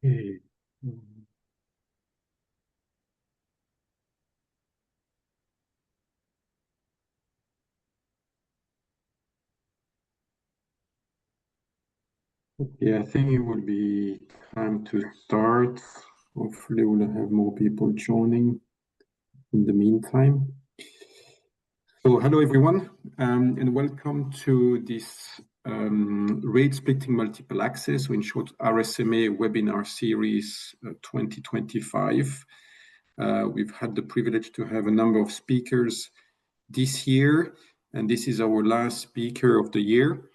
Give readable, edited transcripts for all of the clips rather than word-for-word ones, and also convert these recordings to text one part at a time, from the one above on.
Okay. Okay, I think it will be time to start. Hopefully we'll have more people joining in the meantime. So hello everyone, and welcome to this rate splitting multiple access, or in short RSMA webinar series 2025. We've had the privilege to have a number of speakers this year, and this is our last speaker of the year.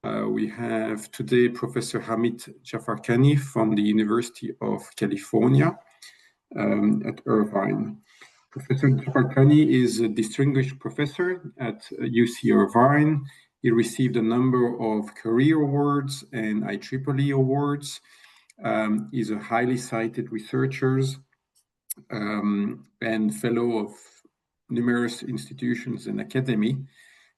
We have today Professor Hamid Jafarkhani from the University of California at Irvine. Professor Jafarkhani is a distinguished professor at UC Irvine. He received a number of career awards and IEEE awards. He's a highly cited researcher and fellow of numerous institutions and academy.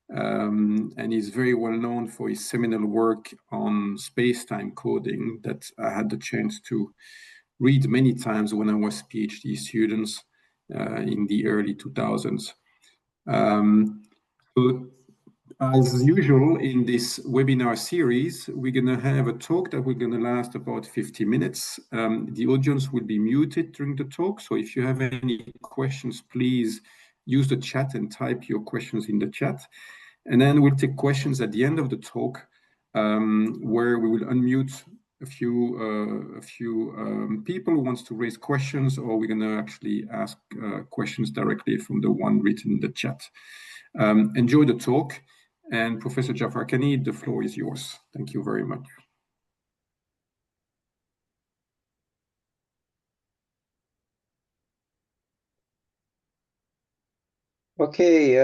And he's very well known for his seminal work on space-time coding that I had the chance to read many times when I was PhD students in the early 2000s. So as usual in this webinar series, we're going to have a talk that we're going to last about 50 minutes. The audience will be muted during the talk, so if you have any questions, please use the chat and type your questions in the chat. And then we'll take questions at the end of the talk, where we will unmute a few people who wants to raise questions, or we're going to actually ask questions directly from the one written in the chat. Enjoy the talk, and Professor Jafarkhani, the floor is yours. Thank you very much. Okay,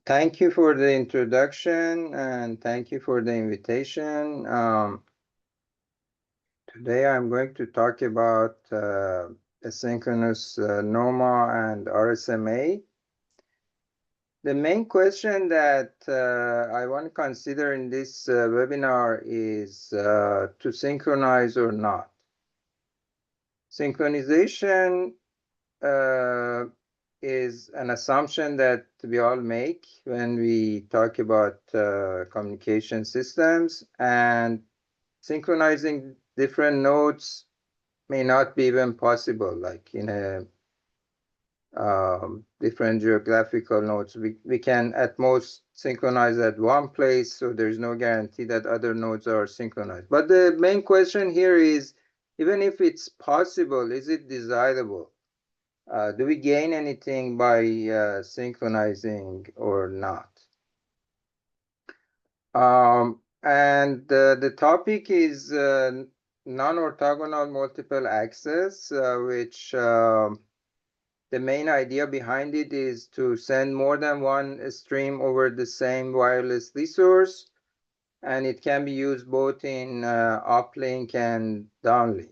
thank you for the introduction and thank you for the invitation. Today I'm going to talk about asynchronous NOMA and RSMA. The main question that I want to consider in this webinar is to synchronize or not. Synchronization is an assumption that we all make when we talk about communication systems, and synchronizing different nodes may not be even possible, like in a different geographical nodes. We can at most synchronize at one place, so there's no guarantee that other nodes are synchronized. But the main question here is, even if it's possible, is it desirable? Do we gain anything by synchronizing or not? And the topic is non-orthogonal multiple access, which the main idea behind it is to send more than one stream over the same wireless resource, and it can be used both in uplink and downlink.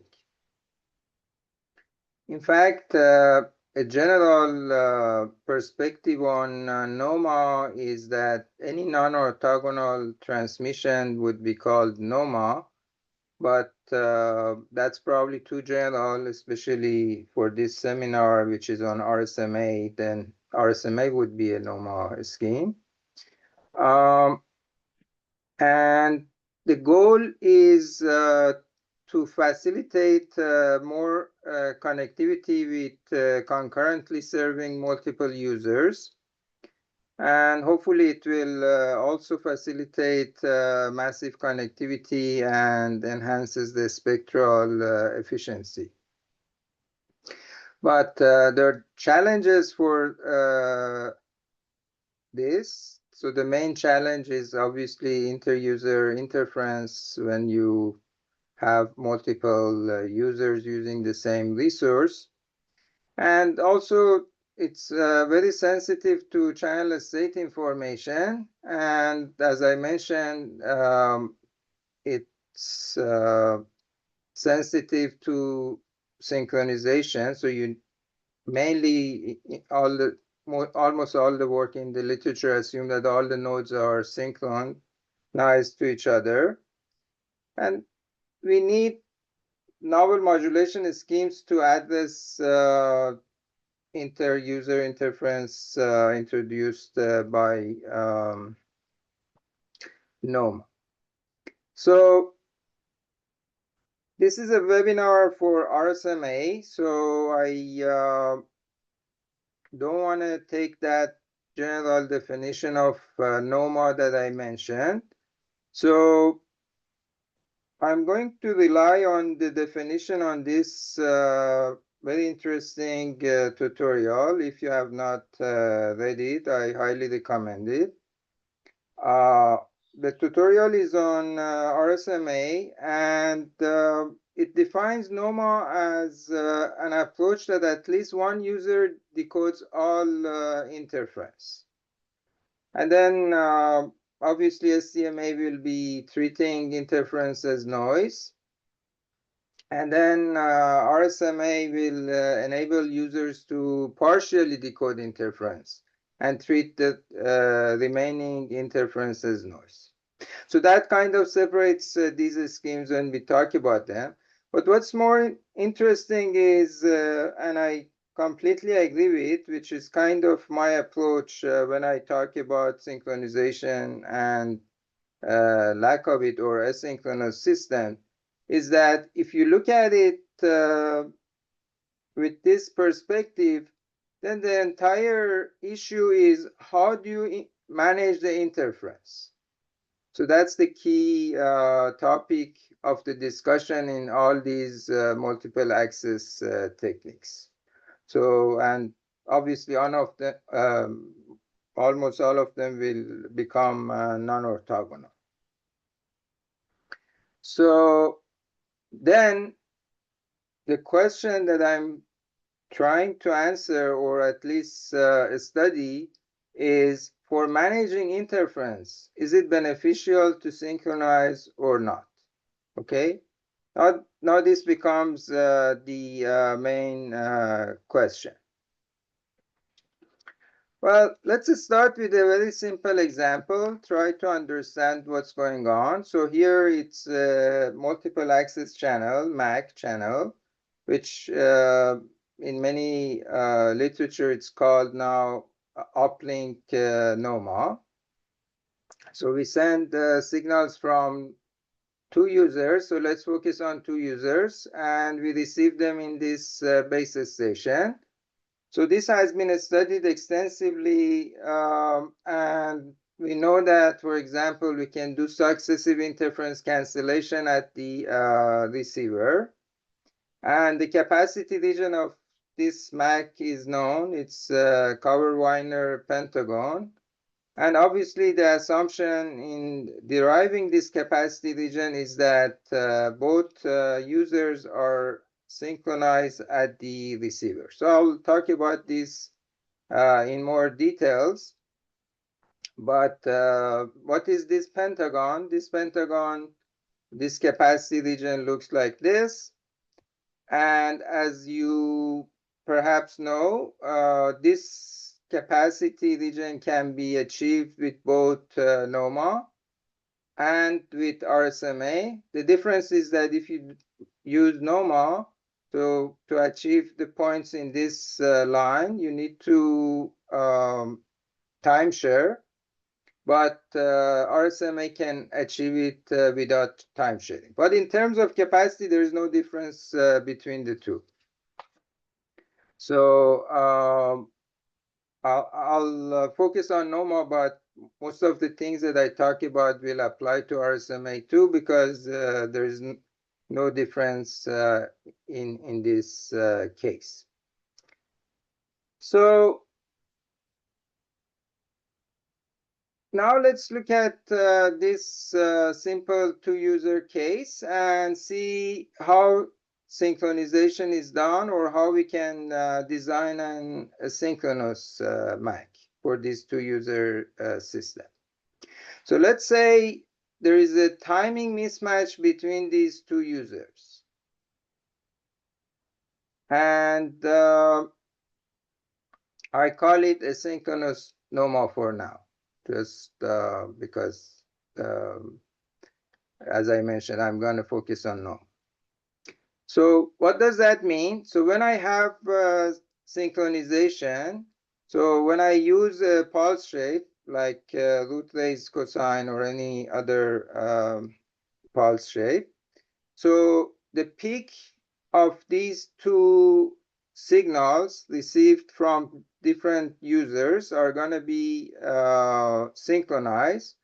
In fact, a general perspective on NOMA is that any non-orthogonal transmission would be called NOMA, but that's probably too general, especially for this seminar, which is on RSMA. Then RSMA would be a NOMA scheme. And the goal is to facilitate more connectivity with concurrently serving multiple users. And hopefully it will also facilitate massive connectivity and enhances the spectral efficiency. But there are challenges for this. So the main challenge is obviously inter-user interference when you have multiple users using the same resource. And also, it's very sensitive to channel state information. And as I mentioned, it's sensitive to synchronization. So you mainly, almost all the work in the literature assume that all the nodes are synchronized to each other. And we need novel modulation schemes to address inter-user interference introduced by NOMA. So this is a webinar for RSMA, so I don't want to take that general definition of NOMA that I mentioned. So I'm going to rely on the definition on this very interesting tutorial. If you have not read it, I highly recommend it. The tutorial is on RSMA, and it defines NOMA as an approach that at least one user decodes all interference. And then obviously SDMA will be treating interference as noise. And then RSMA will enable users to partially decode interference and treat the remaining interference as noise. So that kind of separates these schemes when we talk about them. But what's more interesting is, and I completely agree with, which is kind of my approach when I talk about synchronization and lack of it or asynchronous system, is that if you look at it with this perspective, then the entire issue is how do you manage the interference? So that's the key topic of the discussion in all these multiple access techniques. So, and obviously almost all of them will become non-orthogonal. So then the question that I'm trying to answer, or at least study, is for managing interference, is it beneficial to synchronize or not? Okay, now this becomes the main question. Well, let's start with a very simple example, try to understand what's going on. So here it's a multiple access channel, MAC channel, which in many literature it's called now uplink NOMA. So we send signals from two users. So let's focus on two users, and we receive them in this base station. So this has been studied extensively, and we know that, for example, we can do successive interference cancellation at the receiver. And the capacity region of this MAC is known. It's Cover-Wiener pentagon. And obviously, the assumption in deriving this capacity region is that both users are synchronized at the receiver. So I'll talk about this in more details. But what is this pentagon? This pentagon, this capacity region looks like this. And as you perhaps know, this capacity region can be achieved with both NOMA and with RSMA. The difference is that if you use NOMA to achieve the points in this line, you need to timeshare, but RSMA can achieve it without time sharing. But in terms of capacity, there is no difference between the two. So I'll focus on NOMA, but most of the things that I talk about will apply to RSMA too, because there is no difference in this case. So now let's look at this simple two-user case and see how synchronization is done, or how we can design an asynchronous MAC for this two-user system. So let's say there is a timing mismatch between these two users. And I call it asynchronous NOMA for now, just because, as I mentioned, I'm going to focus on NOMA. So what does that mean? So when I have synchronization, so when I use a pulse shape like Lutley's cosine or any other pulse shape, so the peak of these two signals received from different users are going to be synchronized.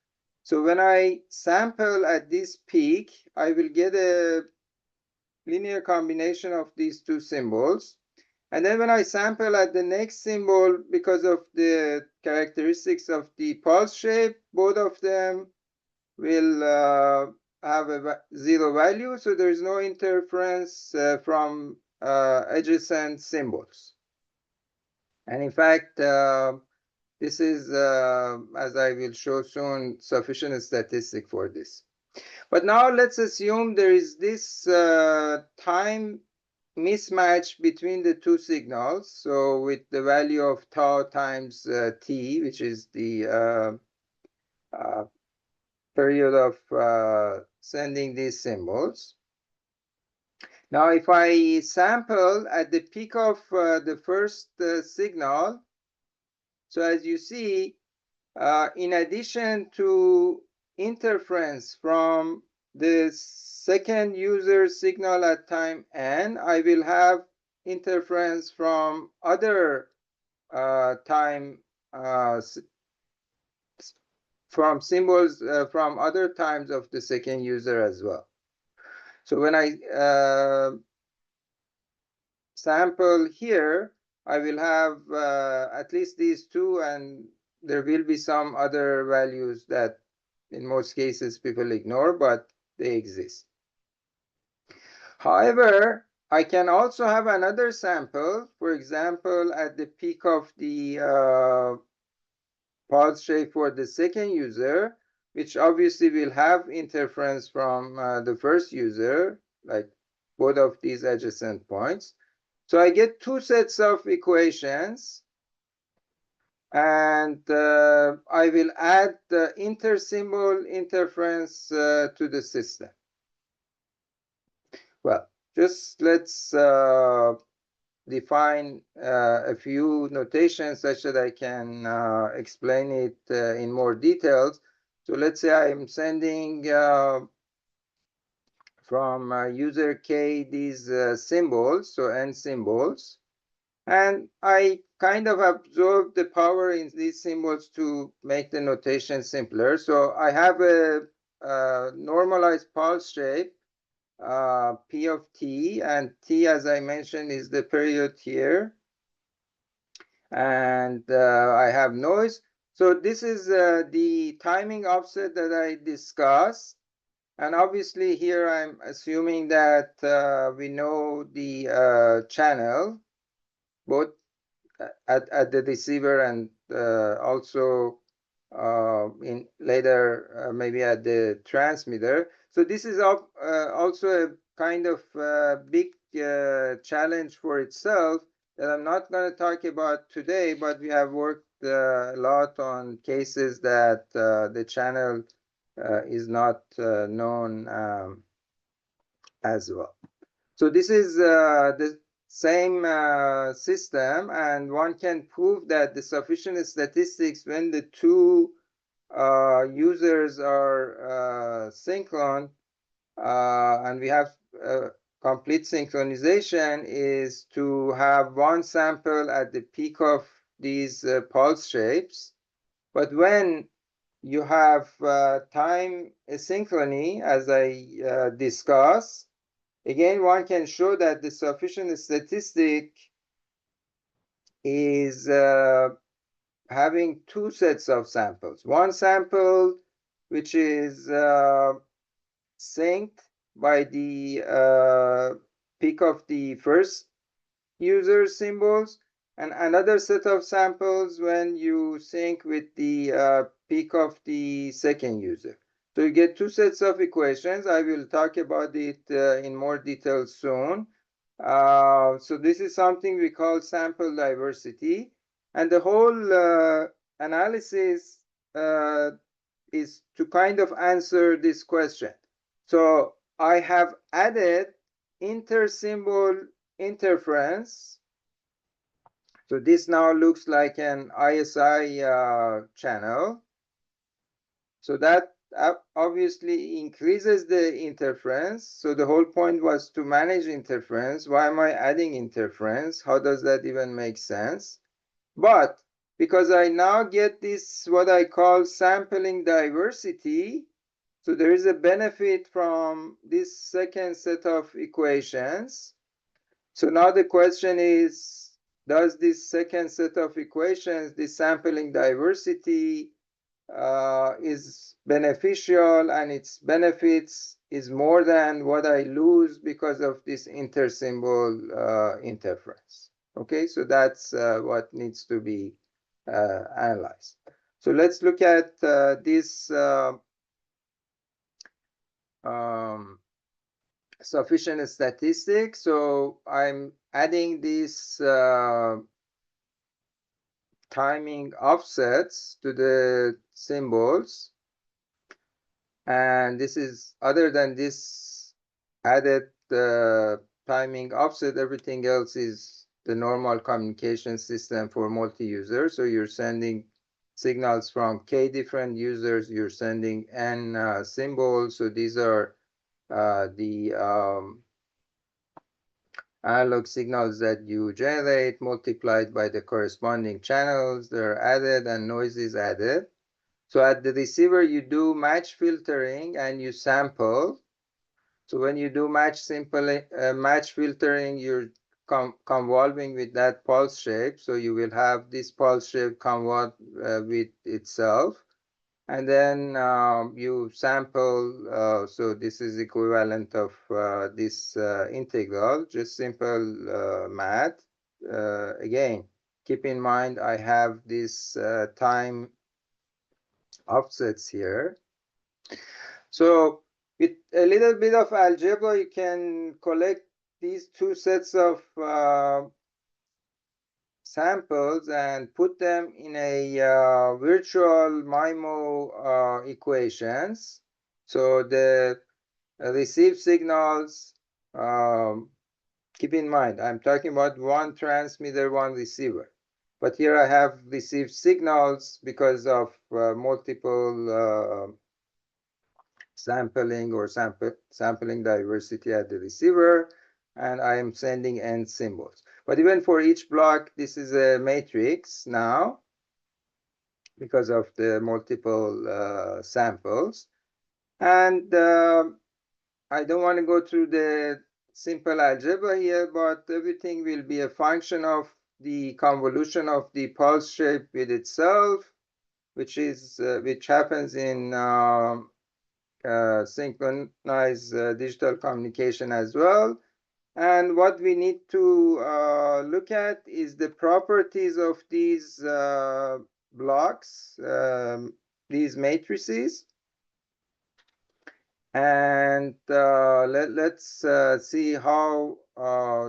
So when I sample at this peak, I will get a linear combination of these two symbols. And then when I sample at the next symbol, because of the characteristics of the pulse shape, both of them will have a zero value. So there is no interference from adjacent symbols. And in fact, this is, as I will show soon, sufficient statistic for this. But now let's assume there is this time mismatch between the two signals. So with the value of tau times t, which is the period of sending these symbols. Now, if I sample at the peak of the first signal, so as you see, in addition to interference from the second user signal at time n, I will have interference from other time from symbols from other times of the second user as well. So when I sample here, I will have at least these two, and there will be some other values that in most cases people ignore, but they exist. However, I can also have another sample, for example, at the peak of the pulse shape for the second user, which obviously will have interference from the first user, like both of these adjacent points. So I get two sets of equations, and I will add the inter-symbol interference to the system. Well, just let's define a few notations such that I can explain it in more details. So let's say I'm sending from user K these symbols, so n symbols, and I kind of absorb the power in these symbols to make the notation simpler. So I have a normalized pulse shape, P of t, and t, as I mentioned, is the period here. And I have noise. So this is the timing offset that I discussed. And obviously here I'm assuming that we know the channel, both at the receiver and also in later maybe at the transmitter. So this is also a kind of big challenge for itself that I'm not going to talk about today, but we have worked a lot on cases that the channel is not known as well. So this is the same system, and one can prove that the sufficient statistics when the two users are synchronous, and we have complete synchronization, is to have one sample at the peak of these pulse shapes. But when you have time asynchrony, as I discussed, again, one can show that the sufficient statistic is having two sets of samples. One sample which is synced by the peak of the first user symbols, and another set of samples when you sync with the peak of the second user. So you get two sets of equations. I will talk about it in more detail soon. So this is something we call sample diversity. And the whole analysis is to kind of answer this question. So I have added inter-symbol interference. So this now looks like an ISI channel. So that obviously increases the interference. So the whole point was to manage interference. Why am I adding interference? How does that even make sense? But because I now get this, what I call sampling diversity, so there is a benefit from this second set of equations. So now the question is, does this second set of equations, the sampling diversity, is beneficial, and its benefits is more than what I lose because of this inter-symbol interference? Okay, so that's what needs to be analyzed. So let's look at this sufficient statistics. So I'm adding these timing offsets to the symbols, and this is, other than this added timing offset, everything else is the normal communication system for multi-user. So you're sending signals from k different users, you're sending n symbols. So these are the analog signals that you generate multiplied by the corresponding channels. They're added and noise is added. So at the receiver, you do match filtering and you sample. So when you do match filtering, you're convolving with that pulse shape. So you will have this pulse shape convolve with itself. And then you sample, so this is equivalent of this integral, just simple math. Again, keep in mind I have this time offsets here. So with a little bit of algebra, you can collect these two sets of samples and put them in a virtual MIMO equations. So the received signals, keep in mind, I'm talking about one transmitter, one receiver. But here I have received signals because of multiple sampling or sampling diversity at the receiver, and I am sending n symbols. But even for each block, this is a matrix now because of the multiple samples. And I don't want to go through the simple algebra here, but everything will be a function of the convolution of the pulse shape with itself, which happens in synchronized digital communication as well. And what we need to look at is the properties of these blocks, these matrices. And let's see how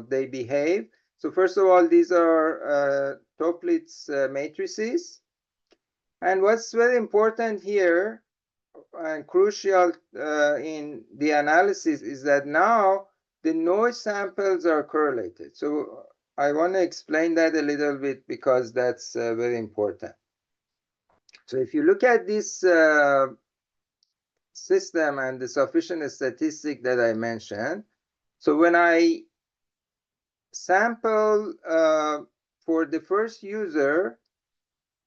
they behave. So first of all, these are Toeplitz matrices. And what's very important here and crucial in the analysis is that now the noise samples are correlated. So I want to explain that a little bit because that's very important. So if you look at this system and the sufficient statistic that I mentioned, so when I sample for the first user,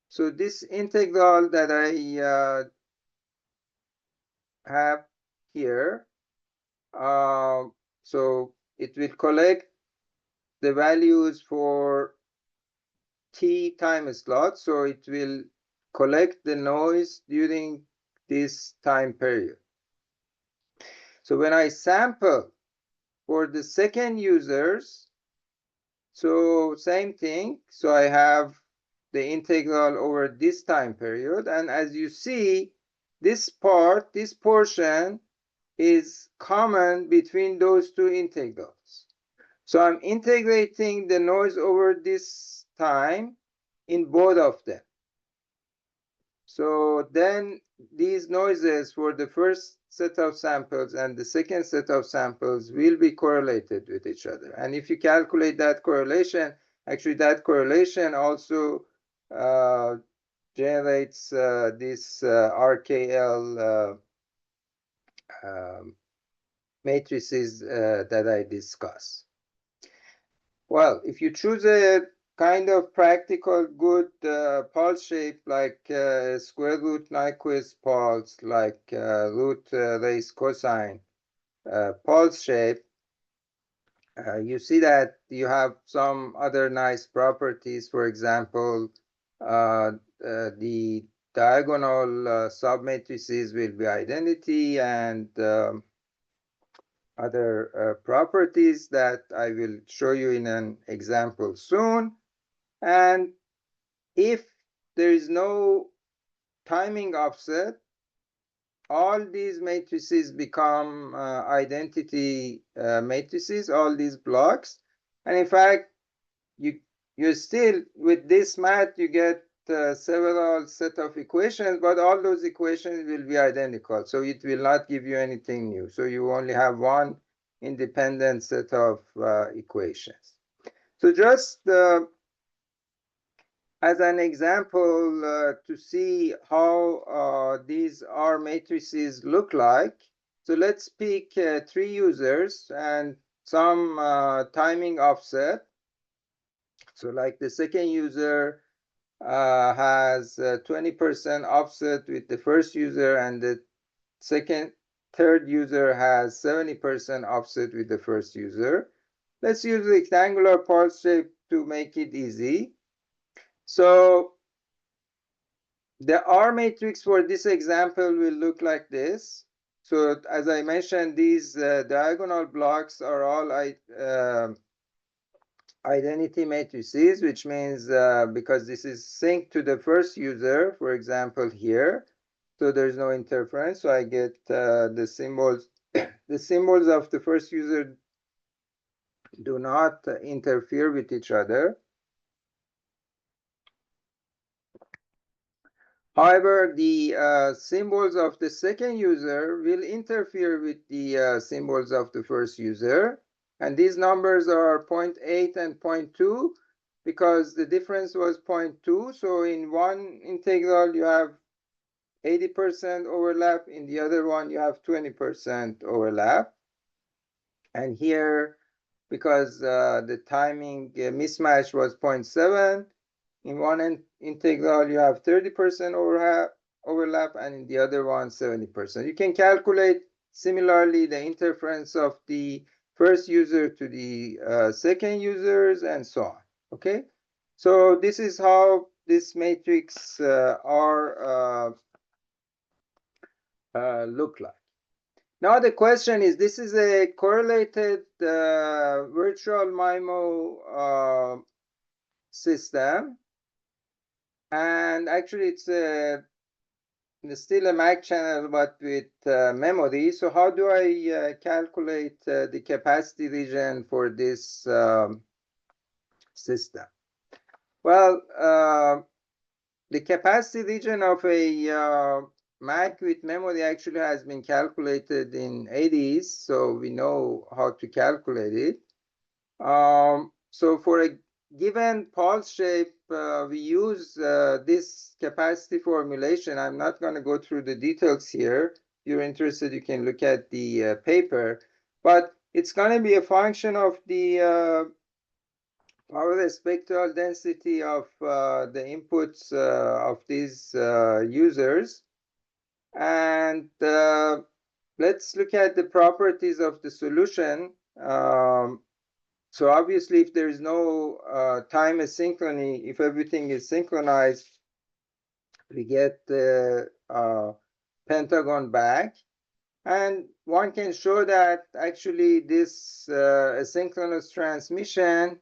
so this integral that I have here, so it will collect the values for t time slot. So it will collect the noise during this time period. So when I sample for the second users, so same thing. So I have the integral over this time period. And as you see, this portion is common between those two integrals. So I'm integrating the noise over this time in both of them. So then these noises for the first set of samples and the second set of samples will be correlated with each other. And if you calculate that correlation, actually that correlation also generates this RKL matrices that I discussed. Well, if you choose a kind of practical good pulse shape like square root Nyquist pulse, like root raised cosine pulse shape, you see that you have some other nice properties. For example, the diagonal submatrices will be identity and other properties that I will show you in an example soon. And if there is no timing offset, all these matrices become identity matrices, all these blocks. And in fact, you still, with this math, you get several set of equations, but all those equations will be identical. So it will not give you anything new. So you only have one independent set of equations. So just as an example to see how these R matrices look like. So let's pick 3 users and some timing offset. So like the second user has 20% offset with the first user, and the third user has 70% offset with the first user. Let's use rectangular pulse shape to make it easy. So the R matrix for this example will look like this. So as I mentioned, these diagonal blocks are all identity matrices, which means because this is synced to the first user, for example, here, so there's no interference. So I get the symbols. The symbols of the first user do not interfere with each other. However, the symbols of the second user will interfere with the symbols of the first user. And these numbers are 0.8 and 0.2 because the difference was 0.2. So in one integral, you have 80% overlap. In the other one, you have 20% overlap. And here, because the timing mismatch was 0.7, in one integral, you have 30% overlap, and in the other one, 70%. You can calculate similarly the interference of the first user to the second users, and so on. Okay, so this is how this matrix look like. Now the question is, this is a correlated virtual MIMO system. And actually, it's still a MAC channel, but with memory. So how do I calculate the capacity region for this system? Well, the capacity region of a MAC with memory actually has been calculated in 80s, so we know how to calculate it. So for a given pulse shape, we use this capacity formulation. I'm not going to go through the details here. If you're interested, you can look at the paper. But it's going to be a function of the power spectral density of the inputs of these users. And let's look at the properties of the solution. So obviously, if there is no time asynchrony, if everything is synchronized, we get the pentagon back. And one can show that actually this asynchronous transmission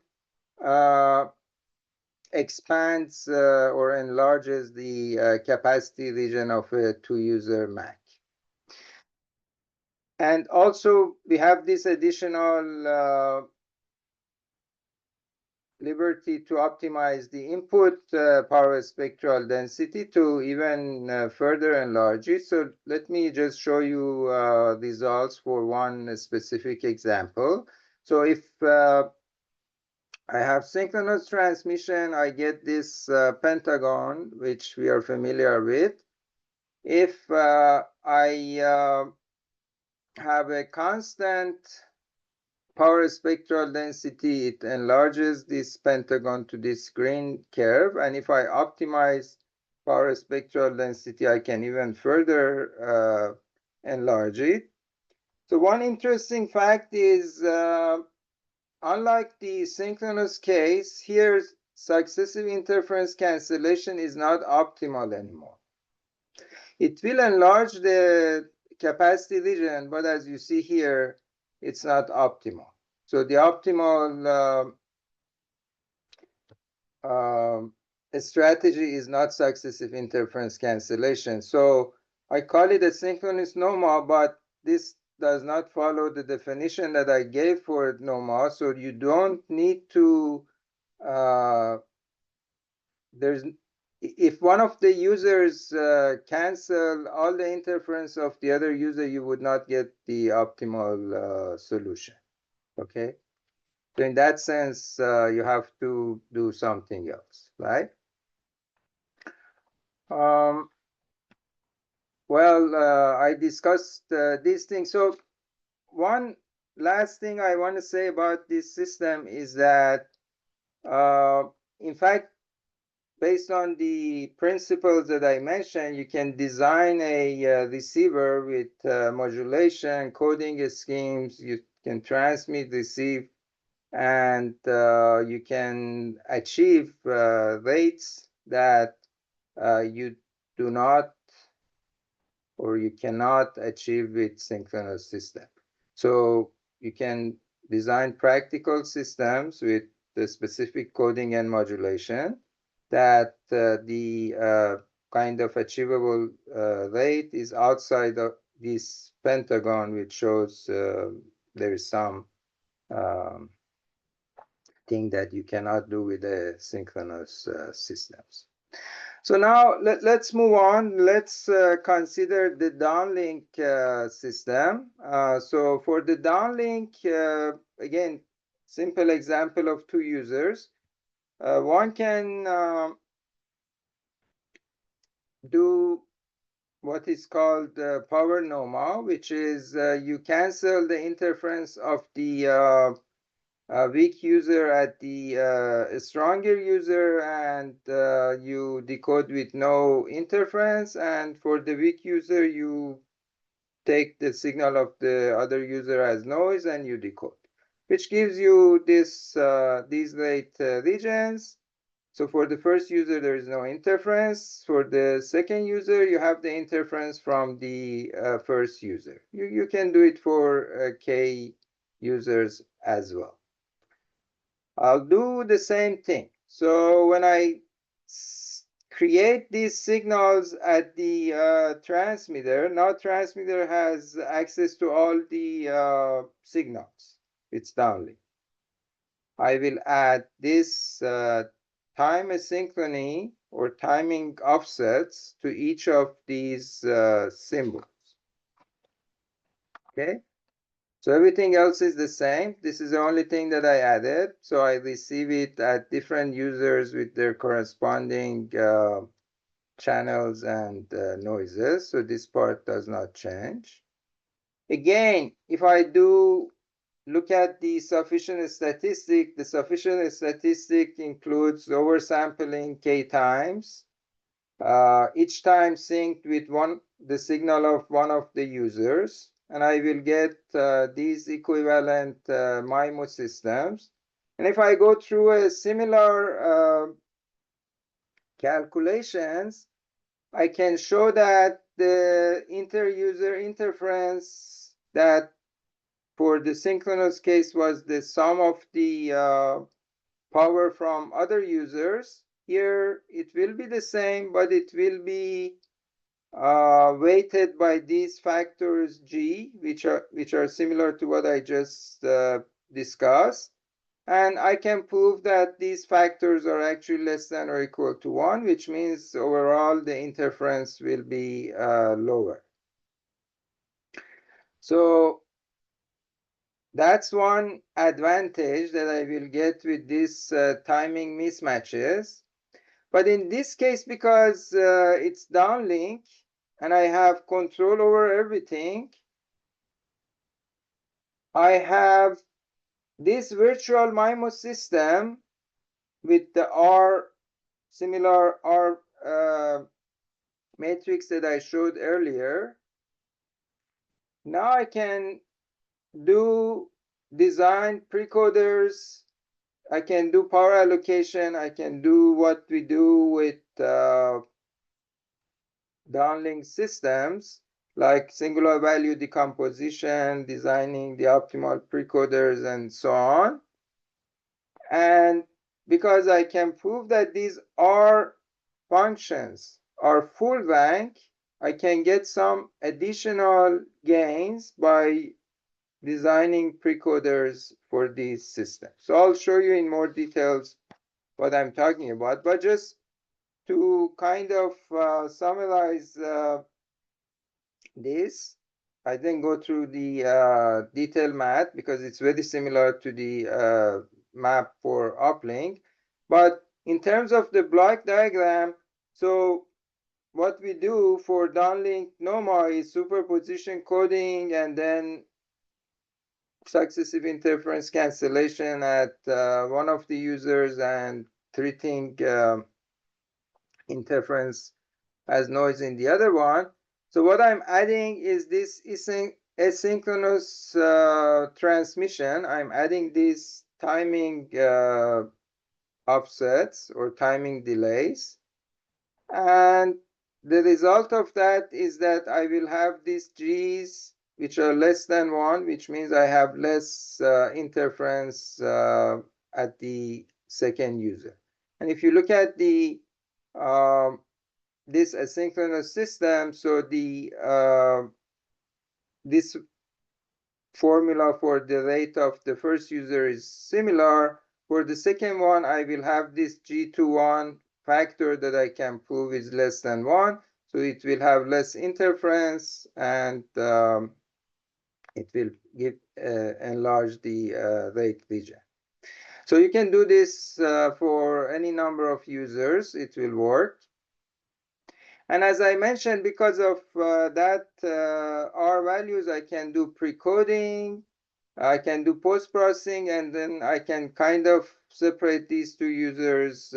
expands or enlarges the capacity region of a 2-user MAC. And also, we have this additional liberty to optimize the input power spectral density to even further enlarge it. So let me just show you results for one specific example. So if I have synchronous transmission, I get this pentagon, which we are familiar with. If I have a constant power spectral density, it enlarges this pentagon to this green curve. And if I optimize power spectral density, I can even further enlarge it. So one interesting fact is, unlike the synchronous case, here successive interference cancellation is not optimal anymore. It will enlarge the capacity region, but as you see here, it's not optimal. So the optimal strategy is not successive interference cancellation. So I call it a synchronous NOMA, but this does not follow the definition that I gave for NOMA. So you don't need to, if one of the users cancel all the interference of the other user, you would not get the optimal solution. Okay. So in that sense, you have to do something else, right? Well, I discussed these things. So one last thing I want to say about this system is that, in fact, based on the principles that I mentioned, you can design a receiver with modulation, coding schemes. You can transmit, receive, and you can achieve rates that you do not or you cannot achieve with synchronous system. So you can design practical systems with the specific coding and modulation that the kind of achievable rate is outside of this pentagon, which shows there is some thing that you cannot do with the synchronous systems. So now let's move on. Let's consider the downlink system. So for the downlink, again, simple example of two users. One can do what is called power NOMA, which is you cancel the interference of the weak user at the stronger user, and you decode with no interference. And for the weak user, you take the signal of the other user as noise and you decode, which gives you this these rate regions. So for the first user, there is no interference. For the second user, you have the interference from the first user. You can do it for K users as well. I'll do the same thing. So when I create these signals at the transmitter, now transmitter has access to all the signals. It's downlink. I will add this time asynchrony or timing offsets to each of these symbols. Okay. So everything else is the same. This is the only thing that I added. So I receive it at different users with their corresponding channels and noises. So this part does not change. Again, if I do look at the sufficient statistic, the sufficient statistic includes oversampling K times, each time synced with the signal of one of the users. And I will get these equivalent MIMO systems. And if I go through a similar calculations, I can show that the inter-user interference that for the synchronous case was the sum of the power from other users. Here it will be the same, but it will be weighted by these factors G, which are similar to what I just discussed. And I can prove that these factors are actually less than or equal to 1, which means overall the interference will be lower. So that's one advantage that I will get with these timing mismatches. But in this case, because it's downlink and I have control over everything, I have this virtual MIMO system with the similar R matrix that I showed earlier. Now I can do design precoders. I can do power allocation. I can do what we do with downlink systems, like singular value decomposition, designing the optimal precoders, and so on. And because I can prove that these R functions are full rank, I can get some additional gains by designing precoders for these systems. So I'll show you in more details what I'm talking about. But just to kind of summarize this, I didn't go through the detailed math because it's very similar to the map for uplink. But in terms of the block diagram, so what we do for downlink NOMA is superposition coding and then successive interference cancellation at one of the users and treating interference as noise in the other one. So what I'm adding is this asynchronous transmission. I'm adding these timing offsets or timing delays. And the result of that is that I will have these G's which are less than 1, which means I have less interference at the second user. And if you look at the this asynchronous system, so the this formula for the rate of the first user is similar. For the second one, I will have this G21 factor that I can prove is less than 1. So it will have less interference and it will give enlarge the rate region. So you can do this for any number of users. It will work. And as I mentioned, because of that R values, I can do pre-coding, I can do post-processing, and then I can kind of separate these two users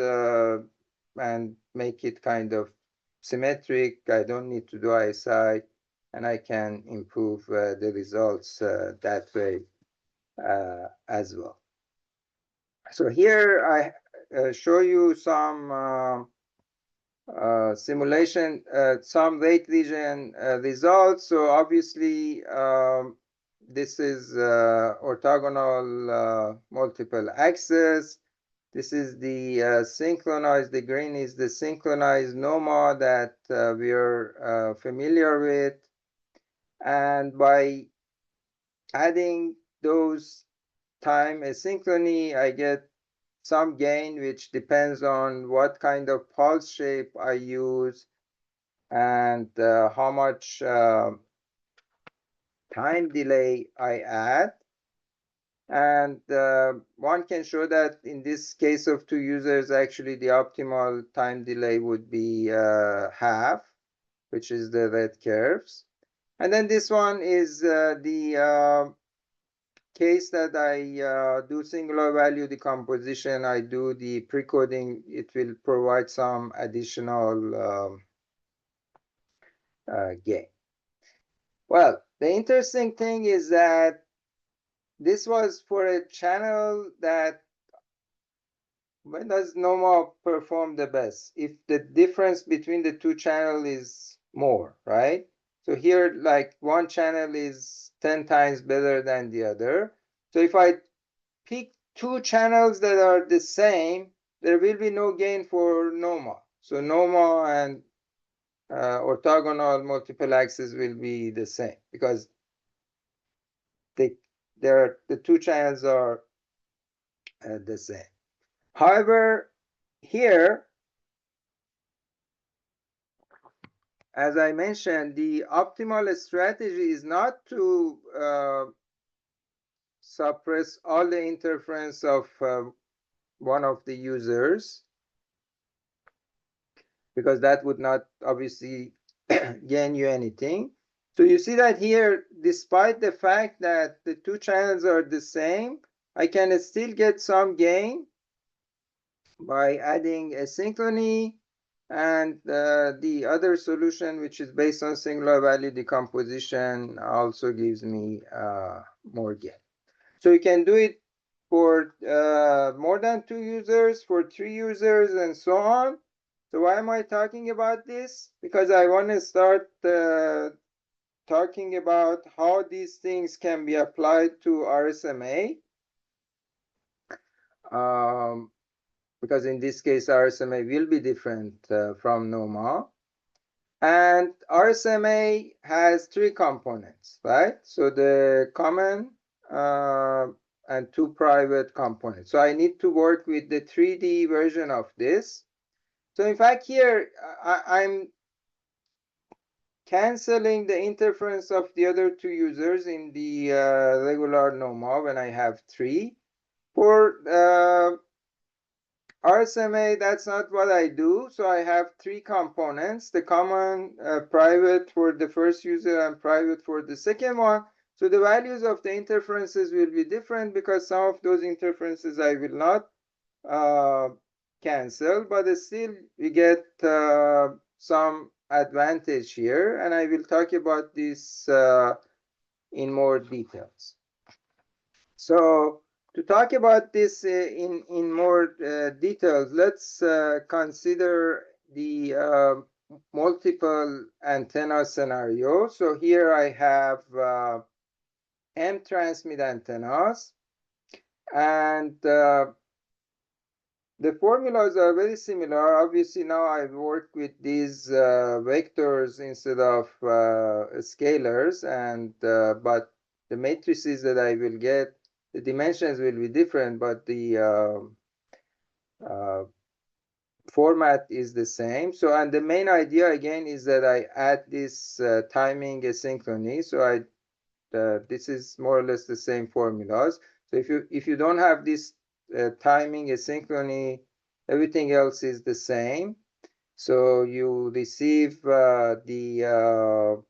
and make it kind of symmetric. I don't need to do ISI, and I can improve the results that way as well. So here I show you some simulation, some rate region results. So obviously, this is orthogonal multiple axis. This is the synchronized, the green is the synchronized NOMA that we are familiar with. And by adding those time asynchrony, I get some gain, which depends on what kind of pulse shape I use and how much time delay I add. And one can show that in this case of two users, actually the optimal time delay would be half, which is the red curves. And then this one is the case that I do singular value decomposition. I do the pre-coding. It will provide some additional gain. Well, the interesting thing is that this was for a channel that, when does NOMA perform the best? If the difference between the two channels is more, right? So here, like one channel is 10 times better than the other. So if I pick two channels that are the same, there will be no gain for NOMA. So NOMA and orthogonal multiple axis will be the same because the two channels are the same. However, here, as I mentioned, the optimal strategy is not to suppress all the interference of one of the users, because that would not obviously gain you anything. So you see that here, despite the fact that the two channels are the same, I can still get some gain by adding asynchrony, and the other solution, which is based on singular value decomposition, also gives me more gain. So you can do it for more than 2 users, for 3 users, and so on. So why am I talking about this? Because I want to start talking about how these things can be applied to RSMA. Because in this case, RSMA will be different from NOMA. And RSMA has 3 components, right? So the common and 2 private components. So I need to work with the 3D version of this. So in fact, here I'm canceling the interference of the other 2 users in the regular NOMA when I have 3. For RSMA, that's not what I do. So I have 3 components, the common, private for the first user, and private for the second one. So the values of the interferences will be different, because some of those interferences I will not cancel, but still we get some advantage here, and I will talk about this in more details. So to talk about this in more details, let's consider the multiple antenna scenario. So here I have M transmit antennas, and the formulas are very similar. Obviously, now I work with these vectors instead of scalars, and but the matrices that I will get, the dimensions will be different, but the format is the same. So, and the main idea again is that I add this timing asynchrony. So this is more or less the same formulas. So if you don't have this timing asynchrony, everything else is the same. So you receive the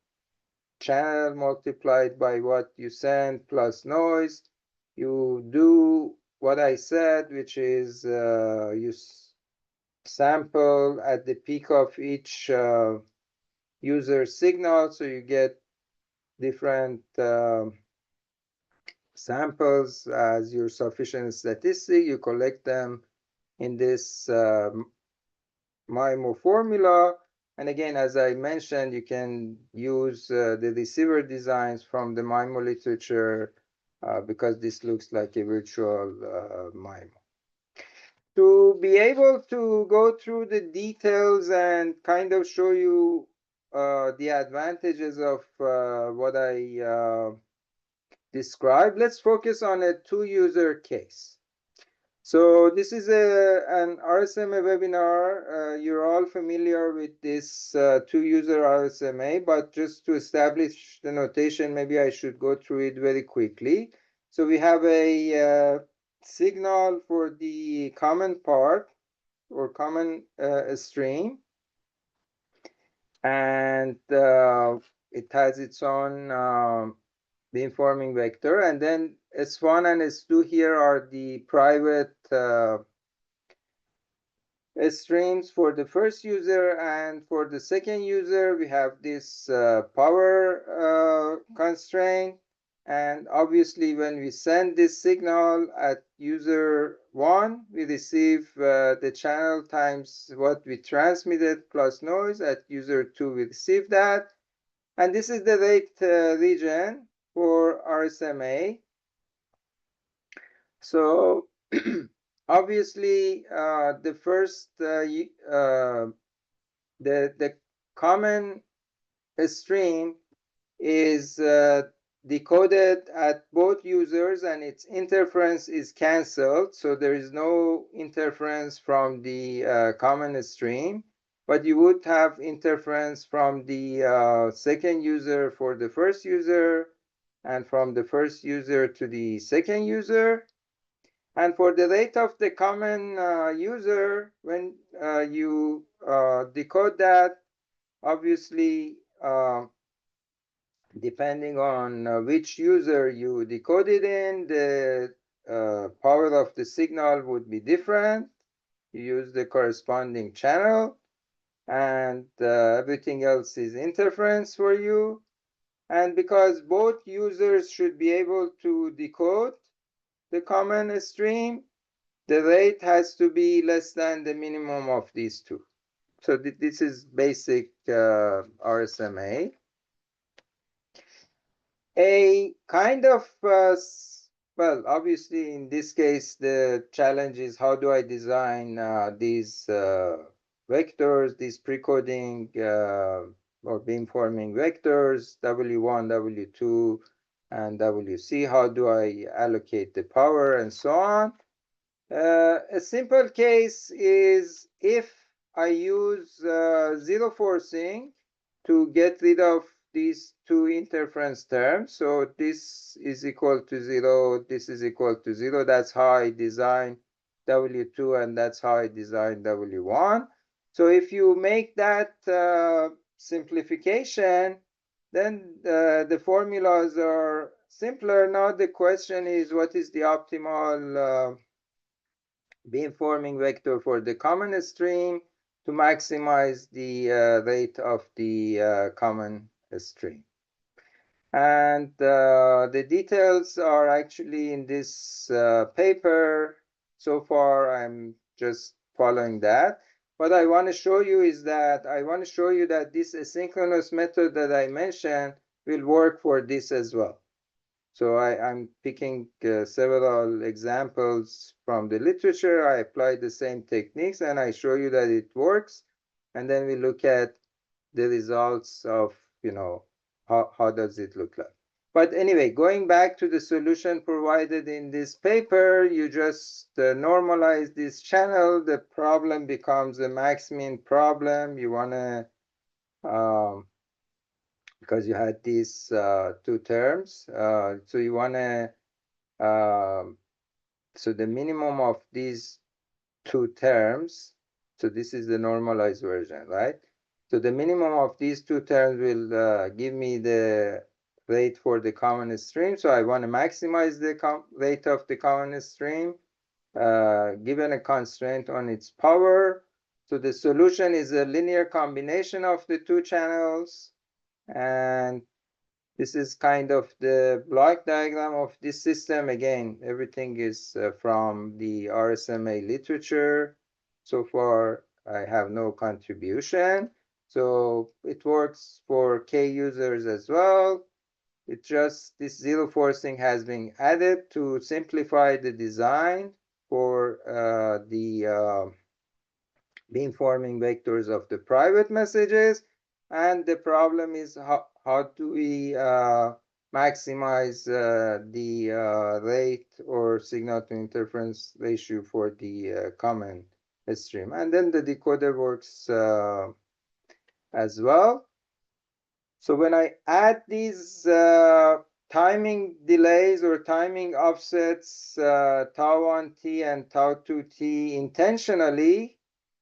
channel multiplied by what you send plus noise. You do what I said, which is you sample at the peak of each user signal, so you get different samples as your sufficient statistic. You collect them in this MIMO formula. And again, as I mentioned, you can use the receiver designs from the MIMO literature because this looks like a virtual MIMO. To be able to go through the details and kind of show you the advantages of what I described, let's focus on a 2-user case. So this is an RSMA webinar. You're all familiar with this 2-user RSMA, but just to establish the notation, maybe I should go through it very quickly. So we have a signal for the common part or common stream, and it has its own beamforming vector, and then S1 and S2 here are the private streams for the first user, and for the second user we have this power constraint. And obviously when we send this signal at user 1, we receive the channel times what we transmitted plus noise. At user 2 we receive that, and this is the rate region for RSMA. So obviously the first the common stream is the decoded at both users and its interference is canceled. So there is no interference from the common stream, but you would have interference from the second user for the first user and from the first user to the second user. And for the rate of the common user, when you decode that, obviously, depending on which user you decode it in, the power of the signal would be different. You use the corresponding channel, and everything else is interference for you. And because both users should be able to decode the common stream, the rate has to be less than the minimum of these two. So this is basic RSMA. A kind of, well, obviously in this case, the challenge is how do I design these vectors, these precoding or beamforming vectors, W1, W2, and WC. How do I allocate the power and so on? A simple case is if I use zero forcing to get rid of these two interference terms. So this is equal to 0, this is equal to 0. That's how I design W2, and that's how I design W1. So if you make that simplification, then the formulas are simpler. Now the question is, what is the optimal beamforming vector for the common stream to maximize the rate of the common stream? And the details are actually in this paper. So far, I'm just following that. What I want to show you is that I want to show you that this asynchronous method that I mentioned will work for this as well. So I'm picking several examples from the literature. I apply the same techniques and I show you that it works. And then we look at the results of, how does it look like. But anyway, going back to the solution provided in this paper, you just normalize this channel. The problem becomes a max-min problem. You want to because you had these two terms. So you want to, so the minimum of these two terms, so this is the normalized version, right? So the minimum of these two terms will give me the rate for the common stream. So I want to maximize the rate of the common stream given a constraint on its power. So the solution is a linear combination of the two channels. And this is kind of the block diagram of this system. Again, everything is from the RSMA literature. So far, I have no contribution. So it works for K users as well. It just, this zero forcing has been added to simplify the design for the beamforming vectors of the private messages. And the problem is how do we maximize the rate or signal to interference ratio for the common stream. And then the decoder works as well. So when I add these timing delays or timing offsets, tau1t and tau2t intentionally,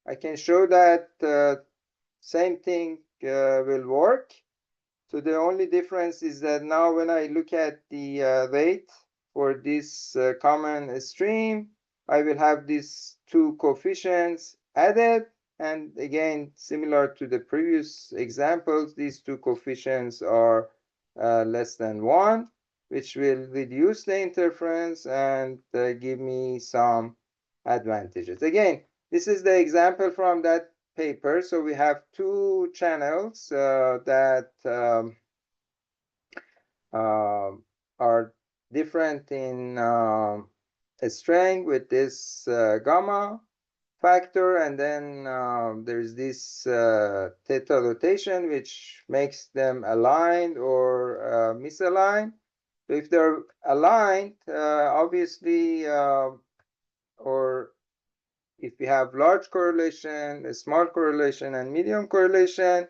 I can show that same thing will work. So the only difference is that now when I look at the rate for this common stream, I will have these two coefficients added. And again, similar to the previous examples, these two coefficients are less than 1, which will reduce the interference and give me some advantages. Again, this is the example from that paper. So we have two channels that are different in strength with this gamma factor, and then there's this theta rotation which makes them aligned or misaligned. So if they're aligned, obviously, or if we have large correlation, a small correlation, and medium correlation,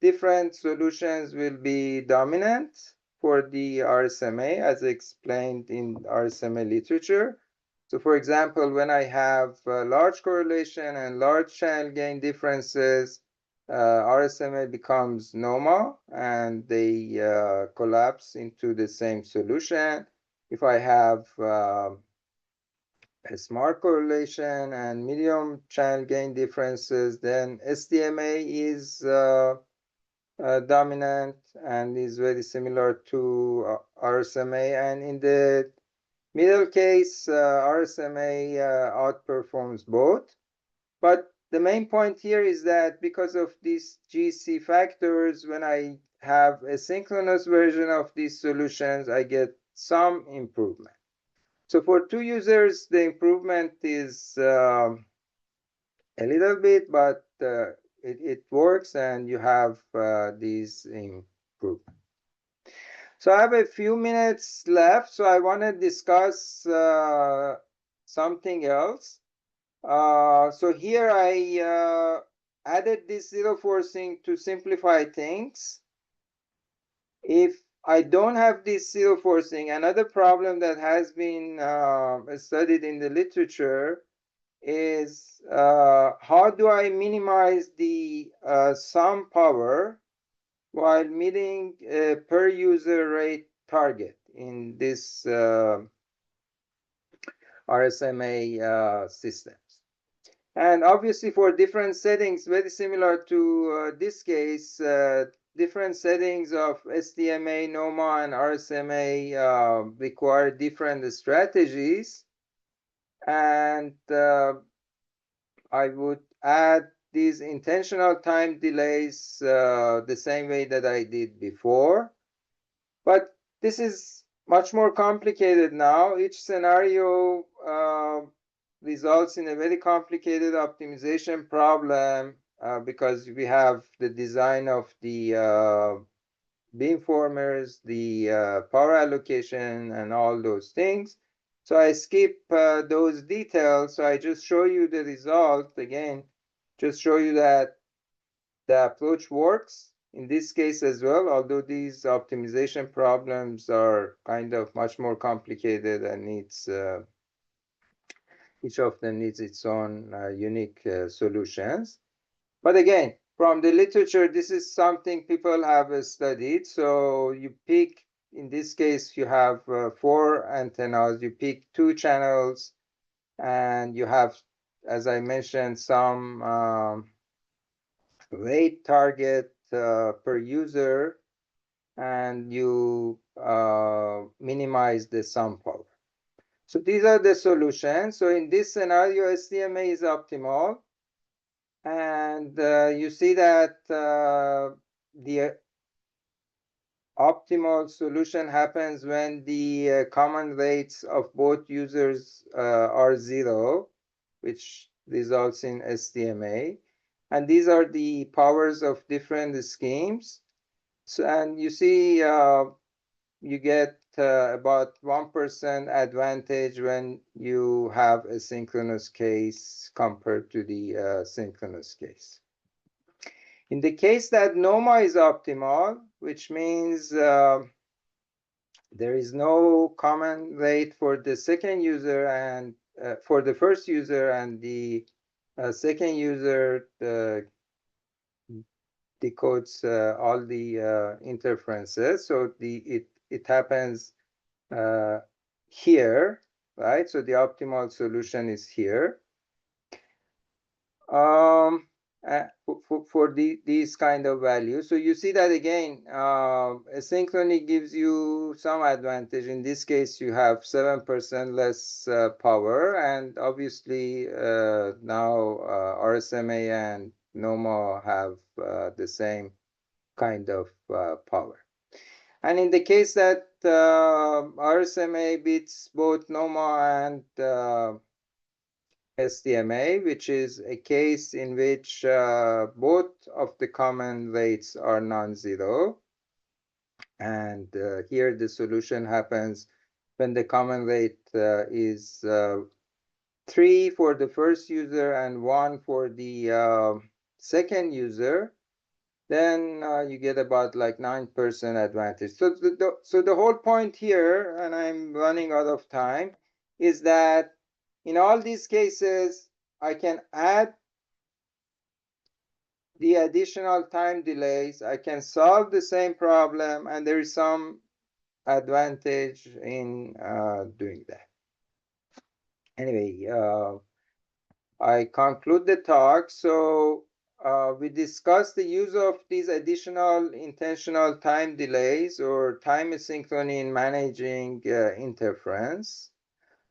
different solutions will be dominant for the RSMA, as explained in RSMA literature. So for example, when I have large correlation and large channel gain differences, RSMA becomes normal and they collapse into the same solution. If I have a small correlation and medium channel gain differences, then SDMA is dominant and is very similar to RSMA. And in the middle case, RSMA outperforms both. But the main point here is that because of these GC factors, when I have a synchronous version of these solutions, I get some improvement. So for 2 users, the improvement is a little bit, but it works and you have these improvements. So I have a few minutes left, so I want to discuss something else. So here I added this zero forcing to simplify things. If I don't have this zero forcing, another problem that has been studied in the literature is how do I minimize the sum power while meeting a per user rate target in this RSMA systems. And obviously for different settings, very similar to this case, different settings of SDMA, NOMA, and RSMA require different strategies. And I would add these intentional time delays the same way that I did before. But this is much more complicated now. Each scenario results in a very complicated optimization problem because we have the design of the beamformers, the power allocation, and all those things. So I skip those details. So I just show you the result again, just show you that the approach works in this case as well, although these optimization problems are kind of much more complicated and needs each of them needs its own unique solutions. But again, from the literature, this is something people have studied. So you pick, in this case, you have 4 antennas, you pick 2 channels, and you have, as I mentioned, some rate target per user, and you minimize the sum power. So these are the solutions. So in this scenario, SDMA is optimal. And you see that the optimal solution happens when the common rates of both users are 0, which results in SDMA. And these are the powers of different schemes. So, and you see you get about 1% advantage when you have a synchronous case compared to the synchronous case. In the case that NOMA is optimal, which means there is no common rate for the second user and for the first user, and the second user decodes all the interferences. So it happens here, right? So the optimal solution is here. For these kind of values. So you see that again, asynchrony gives you some advantage. In this case, you have 7% less power, and obviously now RSMA and NOMA have the same kind of power. And in the case that RSMA beats both NOMA and SDMA, which is a case in which both of the common rates are non-zero, And here the solution happens when the common rate is 3 for the first user and 1 for the second user, then you get about like 9% advantage. So the whole point here, and I'm running out of time, is that in all these cases, I can add the additional time delays. I can solve the same problem, and there is some advantage in doing that. Anyway, I conclude the talk. So we discussed the use of these additional intentional time delays or time asynchrony in managing interference.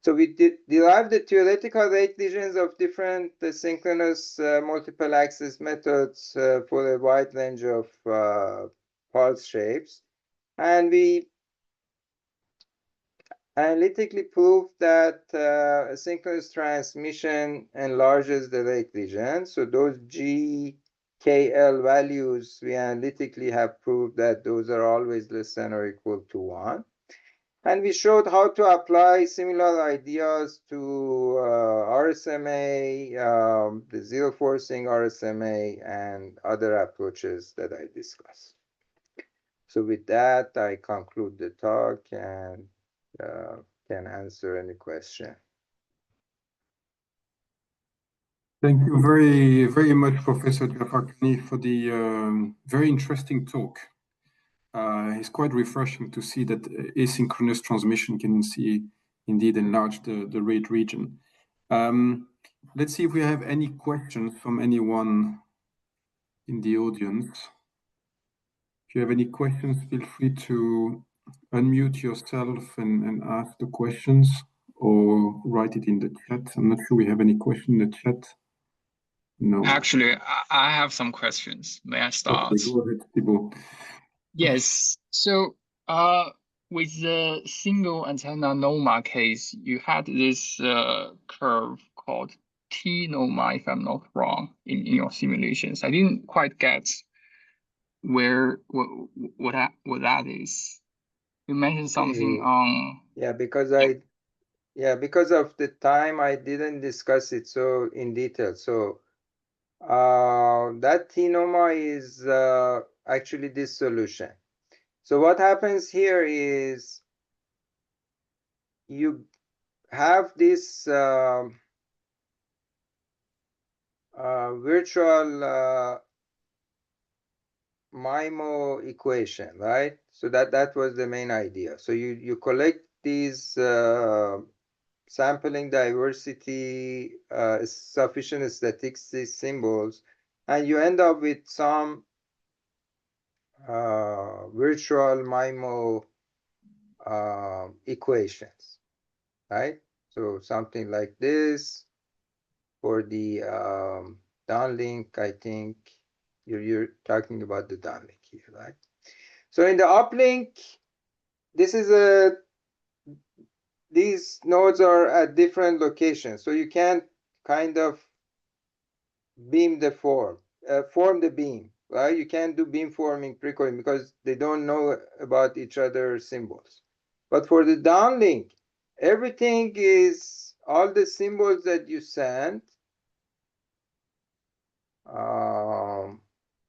So we derived the theoretical rate regions of different synchronous multiple access methods for a wide range of pulse shapes. And we analytically proved that asynchronous transmission enlarges the rate region. So those GKL values, we analytically have proved that those are always less than or equal to 1. And we showed how to apply similar ideas to RSMA, the zero forcing RSMA, and other approaches that I discussed. So with that, I conclude the talk and can answer any question. Thank you very much, Professor Jafarkhani, for the very interesting talk. It's quite refreshing to see that asynchronous transmission can indeed enlarge the rate region. Let's see if we have any questions from anyone in the audience. If you have any questions, feel free to unmute yourself and ask the questions or write it in the chat. I'm not sure we have any question in the chat. No. Actually, I have some questions. May I start? Okay, go ahead, Thibault. Yes. So, with the single antenna NOMA case, you had this curve called T NOMA, if I'm not wrong, in your simulations. I didn't quite get what that is. You mentioned something on. Yeah, because because of the time, I didn't discuss it so in detail. So that T NOMA is actually this solution. So what happens here is you have this virtual MIMO equation, right? So that was the main idea. So you collect these sampling diversity, sufficient statistics symbols, and you end up with some virtual MIMO equations, right? So something like this for the downlink. I think you're talking about the downlink here, right? So in the uplink, this is these nodes are at different locations, so you can't kind of beam the form the beam, right? You can't do beam forming precoding because they don't know about each other's symbols. But for the downlink, everything is, all the symbols that you send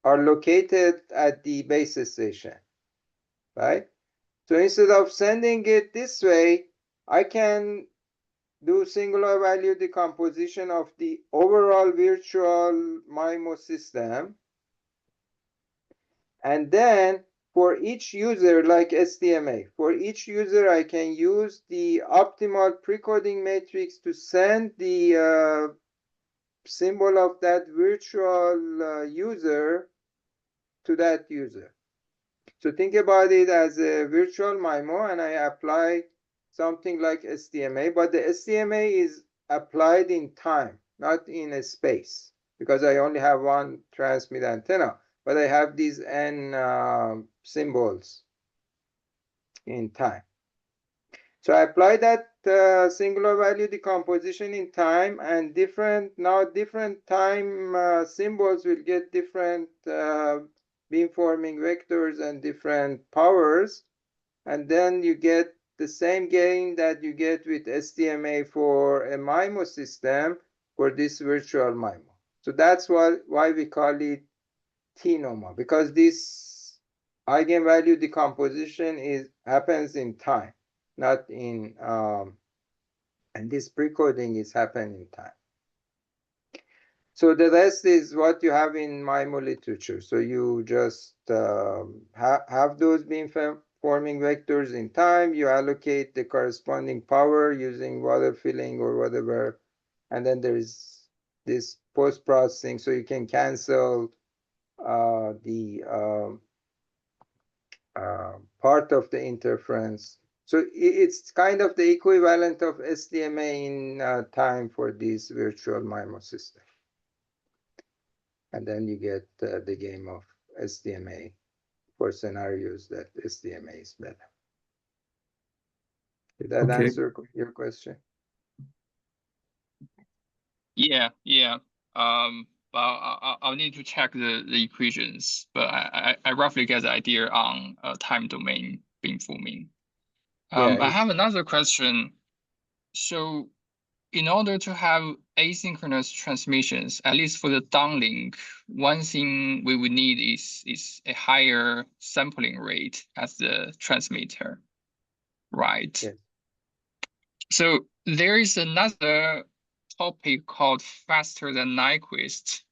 are located at the base station, right? So instead of sending it this way, I can do singular value decomposition of the overall virtual MIMO system. And then for each user, like SDMA, for each user, I can use the optimal precoding matrix to send the symbol of that virtual user to that user. So think about it as a virtual MIMO, and I apply something like SDMA, but the SDMA is applied in time, not in a space, because I only have one transmit antenna, but I have these N symbols in time. So I apply that singular value decomposition in time, and different time symbols will get different beamforming vectors and different powers, and then you get the same gain that you get with SDMA for a MIMO system for this virtual MIMO. So that's why we call it T-NOMA, because this eigenvalue decomposition happens in time, not in and this precoding is happening in time. So the rest is what you have in MIMO literature. So you just have those beamforming vectors in time, you allocate the corresponding power using water filling or whatever, and then there is this post-processing, so you can cancel the part of the interference. So it's kind of the equivalent of SDMA in time for this virtual MIMO system. And then you get the game of SDMA for scenarios that SDMA is better. Did that answer your question? Yeah. But I'll need to check the equations, but I roughly get the idea on time domain beamforming. I have another question. So in order to have asynchronous transmissions, at least for the downlink, one thing we would need is a higher sampling rate as the transmitter, right? Yes. So there is another topic called faster than Nyquist,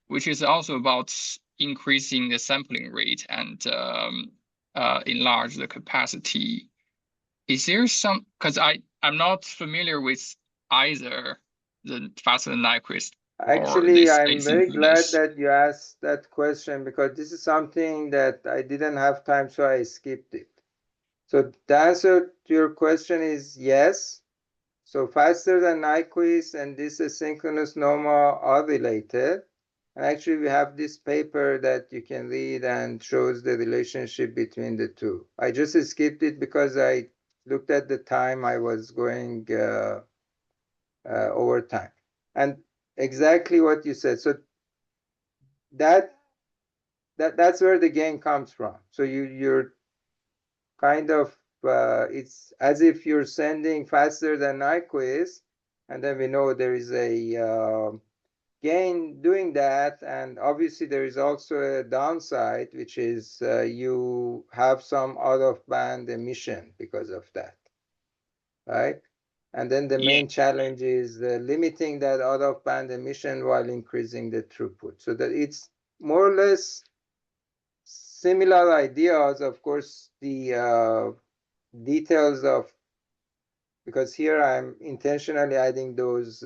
which is also about increasing the sampling rate and enlarge the capacity. Is there some, because I'm not familiar with either the faster than Nyquist. Actually, I'm very glad that you asked that question, because this is something that I didn't have time, so I skipped it. So the answer to your question is yes. So faster than Nyquist and this asynchronous NOMA are related. And actually, we have this paper that you can read and shows the relationship between the two. I just skipped it because I looked at the time I was going over time. And exactly what you said. So that's where the gain comes from. So you're kind of it's as if you're sending faster than Nyquist, and then we know there is a gain doing that, and obviously there is also a downside, which is you have some out-of-band emission because of that, right? And then the main challenge is limiting that out-of-band emission while increasing the throughput. So that it's more or less similar ideas. Of course, the details of, because here I'm intentionally adding those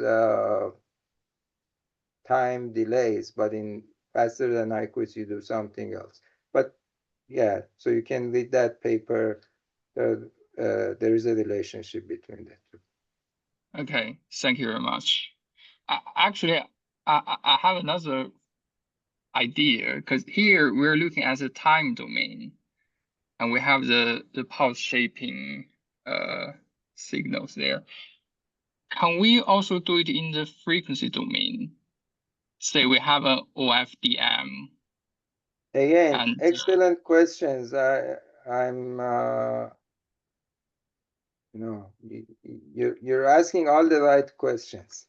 time delays, but in faster than Nyquist you do something else. But yeah, so you can read that paper. There is a relationship between the two. Okay, thank you very much. Actually, I have another idea, because here we're looking at the time domain, and we have the pulse shaping signals there. Can we also do it in the frequency domain? Say we have an OFDM. Again, excellent questions. I'm you're asking all the right questions.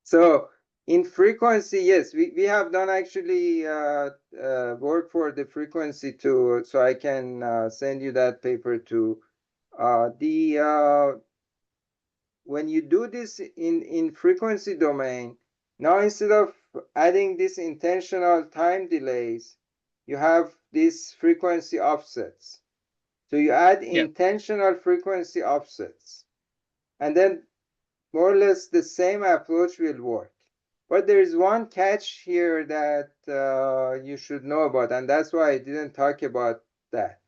So in frequency, yes, we have done actually work for the frequency too, so I can send you that paper too. When you do this in frequency domain, now instead of adding this intentional time delays, you have these frequency offsets. So you add intentional frequency offsets, and then more or less the same approach will work. But there is one catch here that you should know about, and that's why I didn't talk about that.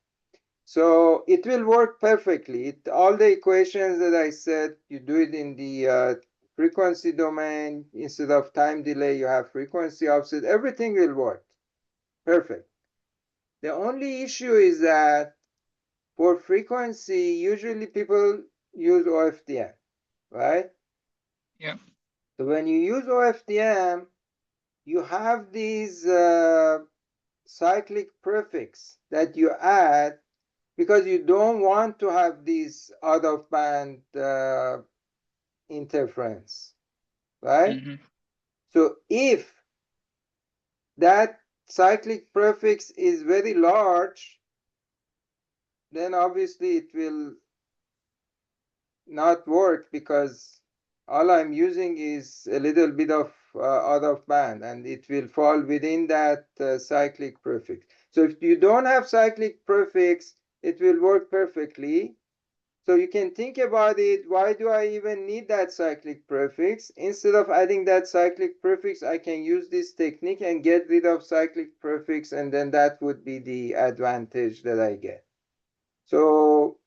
So it will work perfectly. All the equations that I said, you do it in the frequency domain. Instead of time delay, you have frequency offset. Everything will work. Perfect. The only issue is that for frequency, usually people use OFDM, right? Yeah. So when you use OFDM, you have these cyclic prefix that you add because you don't want to have these out of band interference, right? Mm-hmm. So if that cyclic prefix is very large, then obviously it will not work because all I'm using is a little bit of out of band and it will fall within that cyclic prefix. So if you don't have cyclic prefix, it will work perfectly. So you can think about it, why do I even need that cyclic prefix? Instead of adding that cyclic prefix, I can use this technique and get rid of cyclic prefix, and then that would be the advantage that I get. So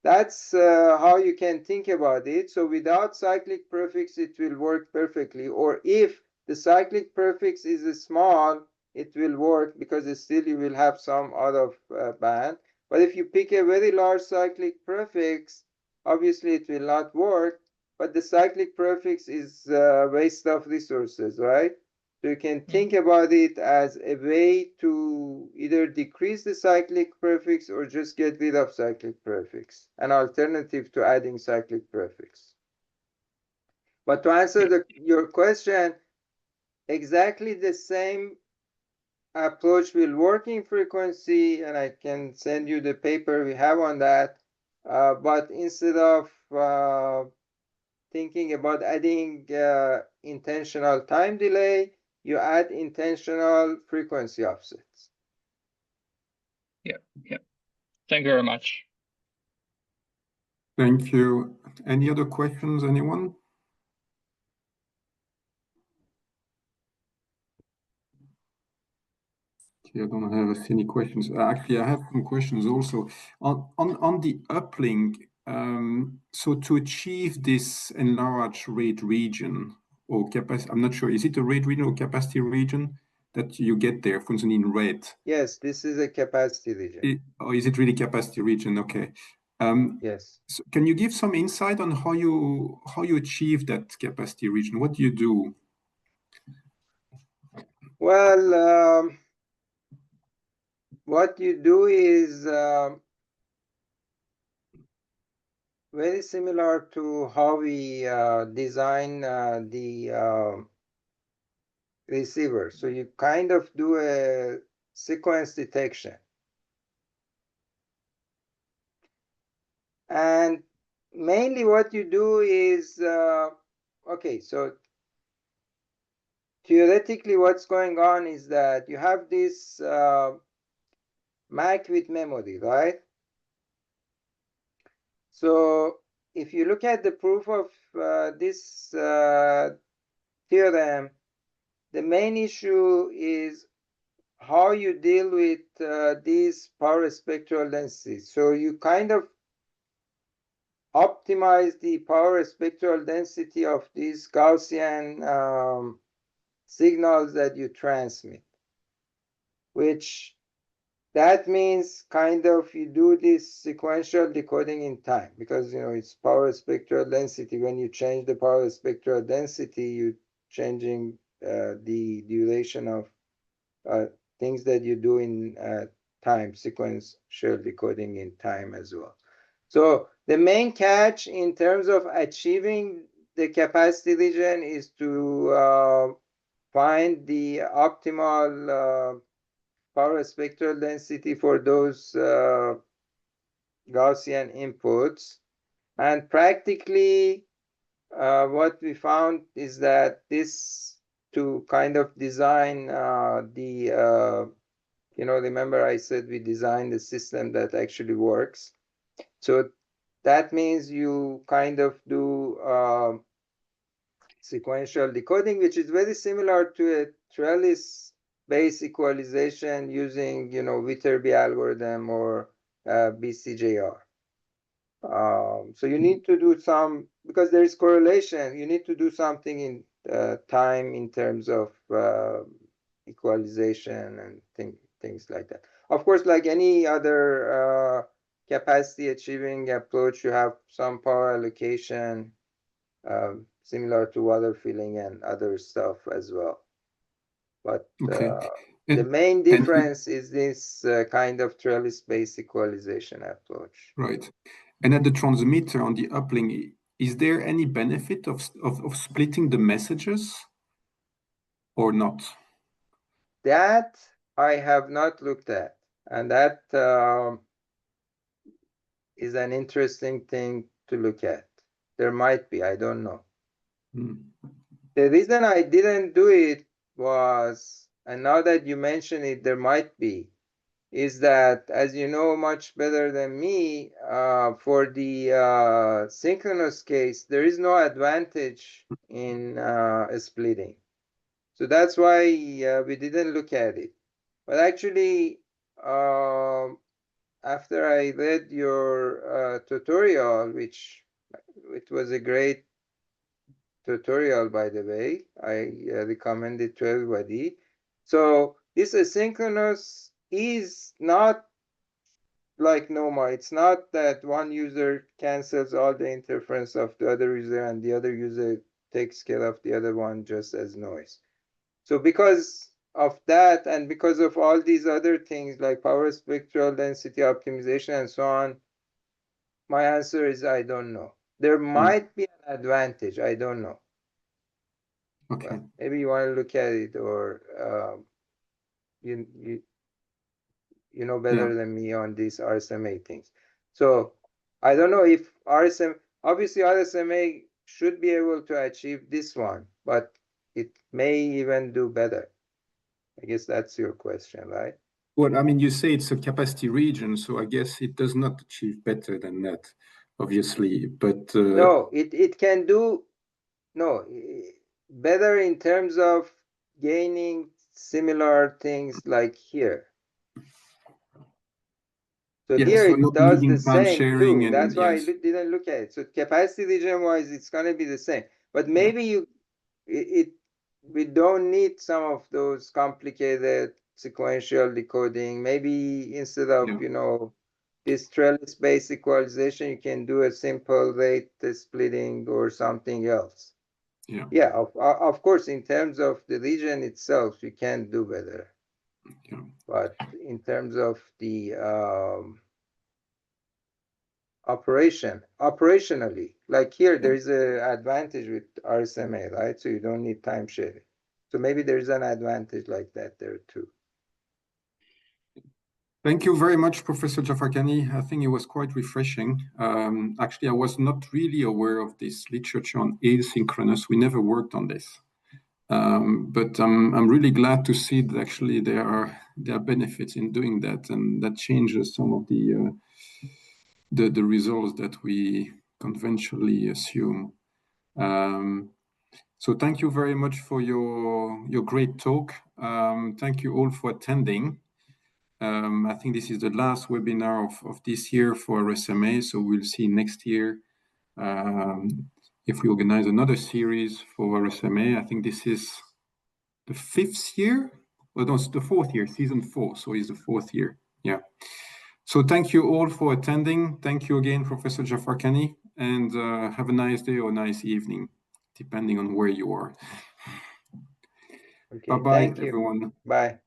that's how you can think about it. So without cyclic prefix, it will work perfectly. Or if the cyclic prefix is small, it will work because still you will have some out of band. But if you pick a very large cyclic prefix, obviously it will not work. But the cyclic prefix is a waste of resources, right? So you can think about it as a way to either decrease the cyclic prefix or just get rid of cyclic prefix, an alternative to adding cyclic prefix. But to answer your question, exactly the same approach will work in frequency, and I can send you the paper we have on that. But instead of thinking about adding intentional time delay, you add intentional frequency offsets. Yeah. Thank you very much. Thank you. Any other questions, anyone? Okay, I don't have any questions. Actually, I have some questions also. On the uplink, so to achieve this enlarged rate region or capacity, I'm not sure, is it a rate region or capacity region that you get there, for instance, in red? Yes, this is a capacity region. Or is it really capacity region? Okay. Yes. So can you give some insight on how you achieve that capacity region? What do you do? Well, what you do is very similar to how we design the receiver. So you kind of do a sequence detection. And mainly what you do is, okay, so theoretically what's going on is that you have this MAC with memory, right? So if you look at the proof of this theorem, the main issue is how you deal with these power spectral densities. So you kind of optimize the power spectral density of these Gaussian signals that you transmit, which that means kind of you do this sequential decoding in time because, you know, it's power spectral density. When you change the power spectral density, you're changing the duration of things that you do in time, sequential decoding in time as well. So the main catch in terms of achieving the capacity region is to find the optimal power spectral density for those Gaussian inputs. And practically, what we found is that this, to kind of design you know, remember I said we designed the system that actually works. So that means you kind of do sequential decoding, which is very similar to a trellis-based equalization using, you know, Viterbi algorithm or BCJR. So you need to do some, because there is correlation, you need to do something in time in terms of equalization and things like that. Of course, like any other capacity achieving approach, you have some power allocation similar to water filling and other stuff as well. But okay. The main difference is this kind of trellis-based equalization approach. Right. And at the transmitter on the uplink, is there any benefit of splitting the messages or not? That I have not looked at, and that is an interesting thing to look at. There might be, I don't know. The reason I didn't do it was, and now that you mention it, there might be, is that, as you know much better than me, for the synchronous case, there is no advantage in splitting. So that's why we didn't look at it. But actually, after I read your tutorial, which it was a great tutorial, by the way, I recommend it to everybody. So this asynchronous is not like NOMA. It's not that one user cancels all the interference of the other user and the other user takes care of the other one just as noise. So because of that, and because of all these other things like power spectral density optimization and so on, my answer is I don't know. There might be an advantage. I don't know. Okay. Well, maybe you want to look at it, or you know better than me on these RSMA things. So I don't know if obviously RSMA should be able to achieve this one, but it may even do better. I guess that's your question, right? Well, I mean, you say it's a capacity region, so I guess it does not achieve better than that, obviously. But no, it can do better in terms of gaining similar things like here. So yeah, here so it not does the needing band same sharing, too. and That's why yes. I didn't look at it. So capacity region wise, it's gonna be the same. But maybe we don't need some of those complicated sequential decoding. Maybe instead of this trellis-based equalization, you can do a simple rate splitting or something else. Yeah, of course, in terms of the region itself, you can do better. Yeah. But in terms of the operationally, like here, there is an advantage with RSMA, right? So you don't need time sharing. So maybe there's an advantage like that there too. Thank you very much, Professor Jafarkhani. I think it was quite refreshing. Actually, I was not really aware of this literature on asynchronous. We never worked on this. But I'm really glad to see that actually there are benefits in doing that, and that changes some of the results that we conventionally assume. So thank you very much for your great talk. Thank you all for attending. I think this is the last webinar of this year for RSMA, so we'll see next year if we organize another series for RSMA. I think this is the 5th year? Well, no, it's the 4th year, season 4, so it's the 4th year. Yeah. So thank you all for attending. Thank you again, Professor Jafarkhani, and have a nice day or nice evening, depending on where you are. Okay, Bye-bye, everyone. Bye.